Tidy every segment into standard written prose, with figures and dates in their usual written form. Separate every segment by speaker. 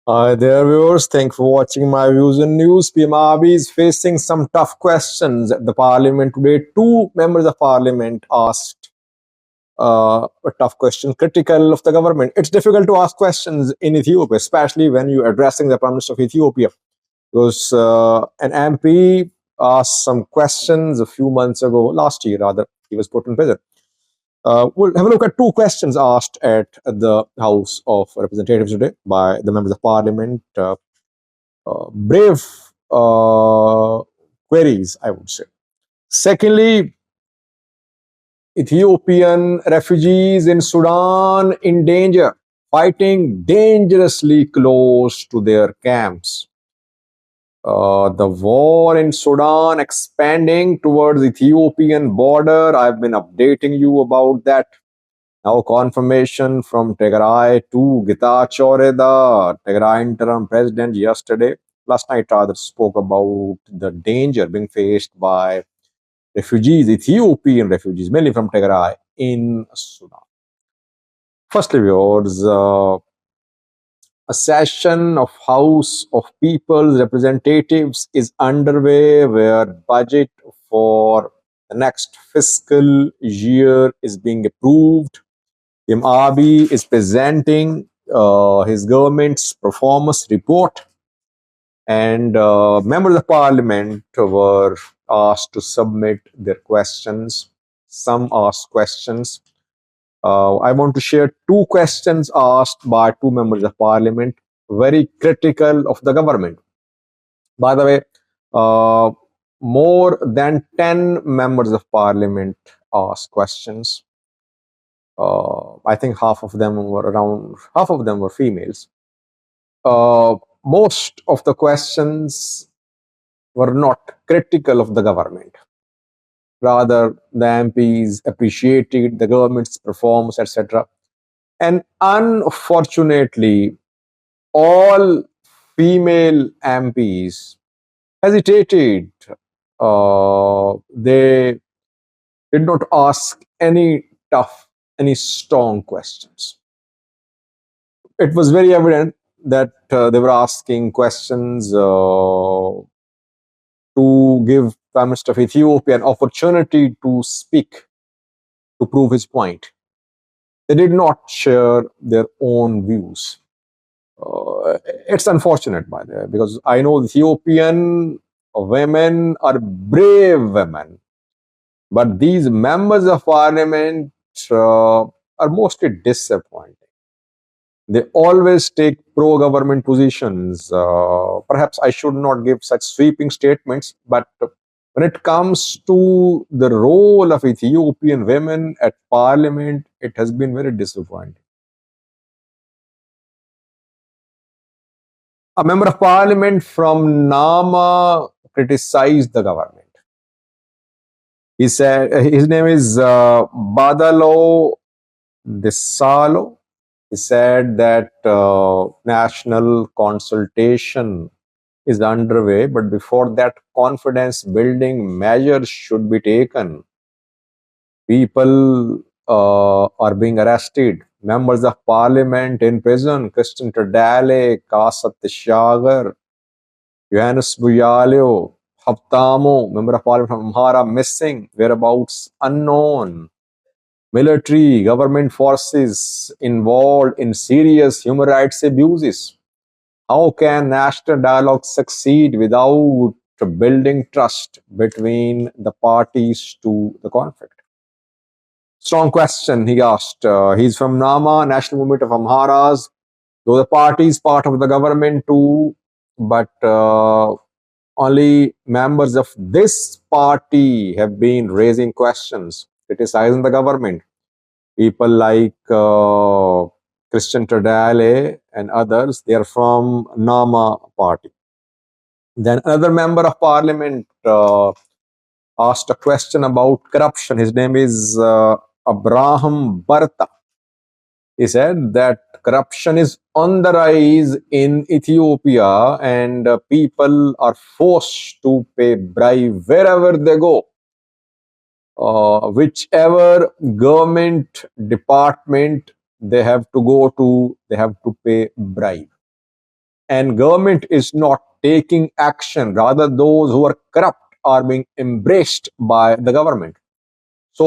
Speaker 1: Hi there, viewers. Thanks for watching my views and news. PM Abiy is facing some tough questions at the parliament today. Two members of parliament asked a tough question, critical of the government. It's difficult to ask questions in Ethiopia, especially when you're addressing the Prime Minister of Ethiopia, because an MP asked some questions a few months ago, last year rather. He was put in prison. We'll have a look at two questions asked at the House of Representatives today by the members of parliament. Brave queries, I would say. Secondly, Ethiopian refugees in Sudan in danger, fighting dangerously close to their camps. The war in Sudan expanding towards Ethiopian border. I've been updating you about that. Now confirmation from Tigray to Getachew Reda, Tigray interim president yesterday. Last night rather spoke about the danger being faced by refugees, Ethiopian refugees, mainly from Tigray in Sudan. Firstly, viewers, a session of House of People's Representatives is underway where budget for the next fiscal year is being approved. Abiy is presenting his government's performance report, and members of parliament were asked to submit their questions. Some asked questions. I want to share two questions asked by two members of parliament, very critical of the government. By the way, more than 10 members of parliament asked questions. I think half of them were females. Most of the questions were not critical of the government. Rather, the MPs appreciated the government's performance, etc. And unfortunately, all female MPs hesitated. They did not ask any tough, any strong questions. It was very evident that they were asking questions to give Prime Minister of Ethiopia an opportunity to speak, to prove his point. They did not share their own views. It's unfortunate, by the way, because I know Ethiopian women are brave women, but these members of parliament are mostly disappointing. They always take pro-government positions. Perhaps I should not give such sweeping statements, but when it comes to the role of Ethiopian women at parliament, it has been very disappointing. A member of parliament from Nama criticized the government. He said his name is Badalo Desalo. He said that national consultation is underway, but before that, confidence building measures should be taken. People are being arrested. Members of parliament in prison, Christian Tadale, Kasat Shagar, Johannes Buyalio, Haptamo, member of parliament from Amhara, missing, whereabouts unknown. Military, government forces involved in serious human rights abuses. How can national dialogue succeed without building trust between the parties to the conflict? Strong question, he asked. He's from Nama, National Movement of Amharas. Though the party is part of the government too, but only members of this party have been raising questions, criticizing the government. People like Christian Tadale and others, they are from Nama party. Then another member of parliament asked a question about corruption. His name is Abraham Barta. He said that corruption is on the rise in Ethiopia and people are forced to pay bribe wherever they go. Whichever government department they have to go to, they have to pay bribe. and government is not taking action. Rather, those who are corrupt are being embraced by the government. So,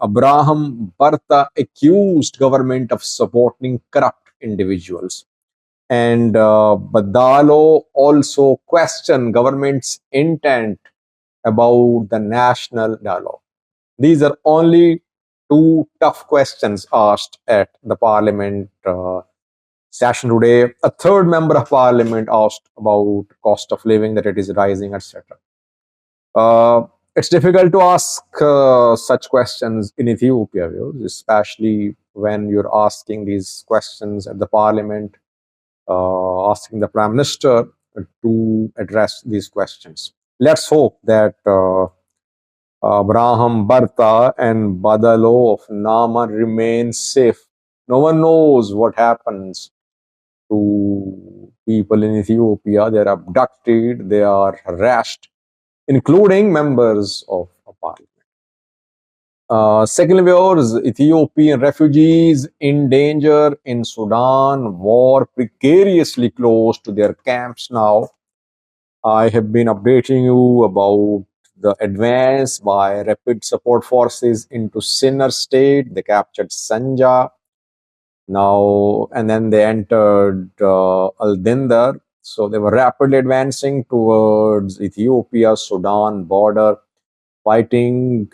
Speaker 1: Abraham Barta accused government of supporting corrupt individuals. And Badalo also questioned government's intent about the national dialogue. These are only two tough questions asked at the parliament session today. A third member of parliament asked about cost of living, that it is rising, etc. Uh, it's difficult to ask such questions in Ethiopia, especially when you're asking these questions at the parliament, asking the prime minister to address these questions. Let's hope that Abraham Barta and Badalo of Nama remain safe. No one knows what happens to people in Ethiopia. They are abducted, they are harassed, including members of parliament. Second, viewers, Ethiopian refugees in danger in Sudan, war precariously close to their camps now. I have been updating you about the advance by rapid support forces into Sinnar state. They captured Sanja now, and then they entered Al Dindar. So they were rapidly advancing towards Ethiopia Sudan border, fighting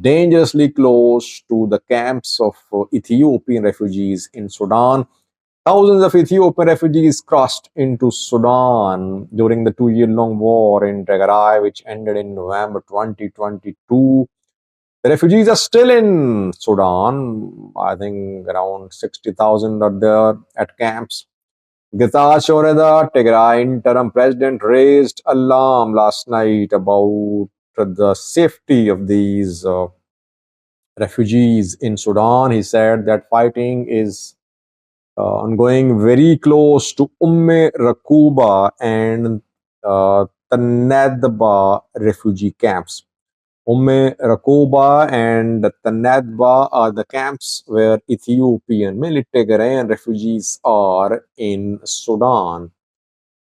Speaker 1: dangerously close to the camps of Ethiopian refugees in Sudan. Thousands of Ethiopian refugees crossed into Sudan during the 2-year-long war in Tigray, which ended in November 2022. The refugees are still in Sudan. I think around 60,000 are there at camps. Getachew Reda, Tigray interim president, raised alarm last night about the safety of these refugees in Sudan. He said that fighting is ongoing very close to Rakuba and Tanadba refugee camps. Rakuba and Tanadba are the camps where Ethiopian military refugees are in Sudan.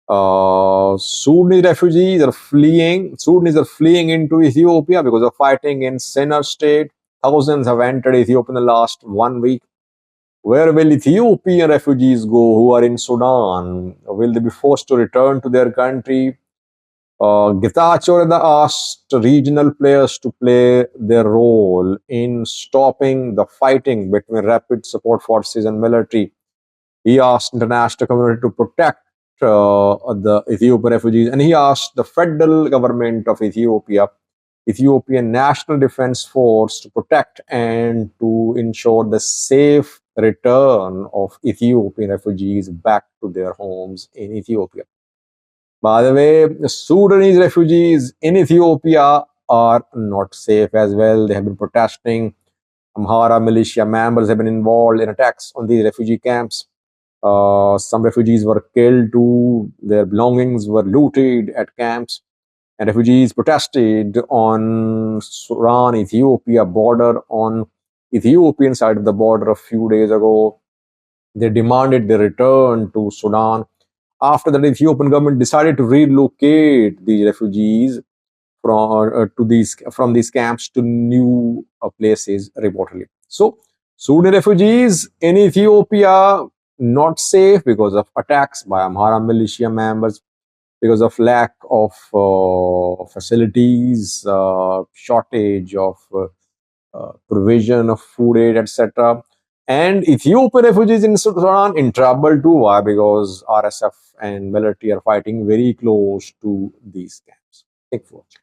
Speaker 1: Sudanese refugees are fleeing. Sudanese are fleeing into Ethiopia because of fighting in Sinnar state. Thousands have entered Ethiopia in the last 1 week. Where will Ethiopian refugees go who are in Sudan? Will they be forced to return to their country? Getachew Reda asked regional players to play their role in stopping the fighting between rapid support forces and military. He asked international community to protect the Ethiopian refugees, and he asked the federal government of Ethiopia, Ethiopian National Defense Force, to protect and to ensure the safe return of Ethiopian refugees back to their homes in Ethiopia. By the way, the Sudanese refugees in Ethiopia are not safe as well. They have been protesting. Amhara militia members have been involved in attacks on these refugee camps. Some refugees were killed too. Their belongings were looted at camps. And refugees protested on Sudan-Ethiopia border, on Ethiopian side of the border a few days ago. They demanded their return to Sudan. After that, the Ethiopian government decided to relocate these refugees from these camps to new places reportedly. So, Sudan refugees in Ethiopia not safe because of attacks by Amhara militia members, because of lack of facilities, shortage of provision of food aid, etc. And Ethiopian refugees in Sudan in trouble too. Why? Because RSF and military are fighting very close to these camps. Thank you for watching.